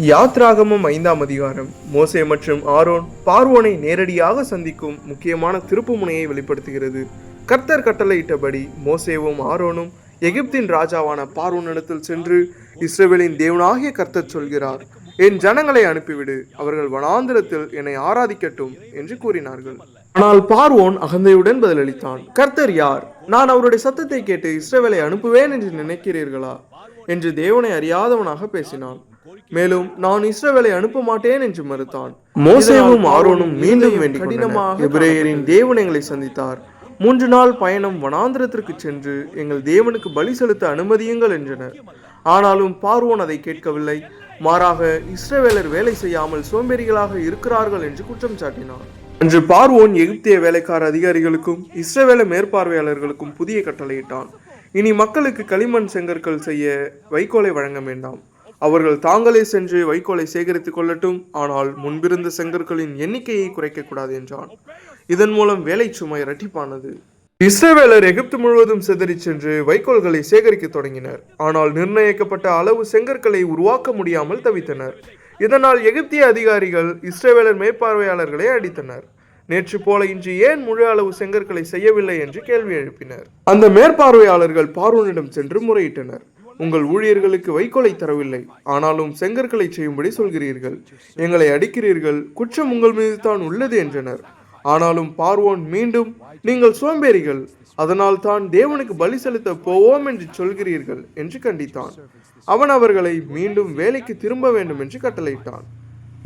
யாத்ராகமம் 5ஆம் அதிகாரம். மோசே மற்றும் ஆரோன் பார்வோனை நேரடியாக சந்திக்கும் முக்கியமான திருப்புமுனையை வெளிப்படுத்துகிறது. கர்த்தர் கட்டளையிட்டபடி மோசேவும் ஆரோனும் எகிப்தின் ராஜாவான பார்வோனிடத்தில் சென்று, இஸ்ரவேலின் தேவனாகிய கர்த்தர் சொல்கிறார், என் ஜனங்களை அனுப்பிவிடு, அவர்கள் வனாந்திரத்தில் என்னை ஆராதிக்கட்டும் என்று கூறினார்கள். ஆனால் பார்வோன் அகந்தையுடன் பதிலளித்தான், கர்த்தர் யார்? நான் அவருடைய சத்தத்தை கேட்டு இஸ்ரவேலை அனுப்புவேன் என்று நினைக்கிறீர்களா என்று தேவனை அறியாதவனாக பேசினான். மேலும் நான் இஸ்ரவேலை அனுப்ப மாட்டேன் என்று மறுத்தான். மோசேவும் ஆரோனும் மீண்டும் வேண்டிக் கடினமாக எபிரேயரின் தேவன் எங்களை சந்தித்தார். 3 நாள் பயணம் வனாந்திரத்திற்கு சென்று எங்கள் தேவனுக்கு பலி செலுத்த அனுமதியுங்கள் என்றனர். ஆனாலும் பார்வோன் அதை கேட்கவில்லை. மாறாக இஸ்ரவேலர் வேலை செய்யாமல் சோம்பேறிகளாக இருக்கிறார்கள் என்று குற்றம் சாட்டினார். அன்று பார்வோன் எகிப்திய வேலைக்கார அதிகாரிகளுக்கும் இஸ்ரவேல மேற்பார்வையாளர்களுக்கும் புதிய கட்டளையிட்டான். இனி மக்களுக்கு களிமண் செங்கற்கள் செய்ய வைக்கோலை வழங்க வேண்டாம். அவர்கள் தாங்களே சென்று வைக்கோலை சேகரித்துக் கொள்ளட்டும். ஆனால் முன்பிருந்த செங்கற்களின் எண்ணிக்கையை குறைக்கக்கூடாது என்றான். இதன் மூலம் வேலை சுமை இரட்டிப்பானது. இஸ்ரவேலர் எகிப்து முழுவதும் சிதறி சென்று வைக்கோல்களை சேகரிக்க தொடங்கினர். ஆனால் நிர்ணயிக்கப்பட்ட அளவு செங்கற்களை உருவாக்க முடியாமல் தவித்தனர். இதனால் எகிப்திய அதிகாரிகள் இஸ்ரவேலர் மேற்பார்வையாளர்களை அடித்தனர். நேற்று போல இன்று ஏன் முழு அளவு செங்கற்களை செய்யவில்லை என்று கேள்வி எழுப்பினர். அந்த மேற்பார்வையாளர்கள் பார்வோனிடம் சென்று முறையிட்டனர். உங்கள் ஊழியர்களுக்கு வைக்கோலை தரவில்லை, ஆனாலும் செங்கற்களை செய்யும்படி சொல்கிறீர்கள். எங்களை அடிக்கிறீர்கள், குற்றம் உங்கள் மீது தான் உள்ளது என்றனர். ஆனாலும் பார்வோன் மீண்டும், நீங்கள் சோம்பேறிகள், அதனால் தான் தேவனுக்கு பலி செலுத்த போவோம் என்று சொல்கிறீர்கள் என்று கண்டித்தான். அவன் அவர்களை மீண்டும் வேலைக்கு திரும்ப வேண்டும் என்று கட்டளையிட்டான்.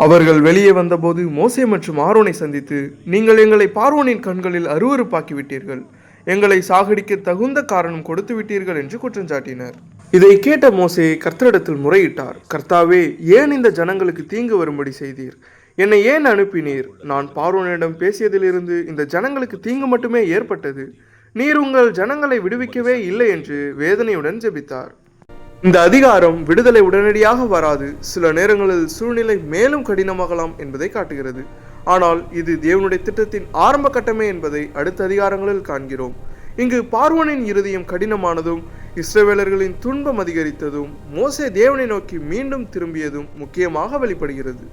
அவர்கள் வெளியே வந்தபோது மோசே மற்றும் ஆரோனை சந்தித்து, நீங்கள் எங்களை பார்வோனின் கண்களில் அருவருப்பாக்கிவிட்டீர்கள், எங்களை சாகடிக்க தகுந்த காரணம் கொடுத்து விட்டீர்கள் என்று குற்றம் சாட்டினர். இதை கேட்ட மோசே கர்த்தரிடத்தில் முறையிட்டார். கர்த்தாவே, ஏன் இந்த ஜனங்களுக்கு தீங்கு வரும்படி செய்தீர்? என்னை ஏன் அனுப்பினீர்? நான் பார்வோனிடம் பேசியதிலிருந்து இந்த ஜனங்களுக்கு தீங்கு மட்டுமே ஏற்பட்டது. நீர் உங்கள் ஜனங்களை விடுவிக்கவே இல்லை என்று வேதனையுடன் ஜெபித்தார். இந்த அதிகாரம் விடுதலை உடனடியாக வராது. சில நேரங்களில் சூழ்நிலை மேலும் கடினமாகலாம் என்பதை காட்டுகிறது. ஆனால் இது தேவனுடைய திட்டத்தின் ஆரம்ப கட்டமே என்பதை அடுத்த அதிகாரங்களில் காண்கிறோம். இங்கு பார்வோனின் இருதயம் கடினமானதும், இஸ்ரவேலர்களின் துன்பம் அதிகரித்ததும், மோசே தேவனை நோக்கி மீண்டும் திரும்பியதும் முக்கியமாக வெளிப்படுகிறது.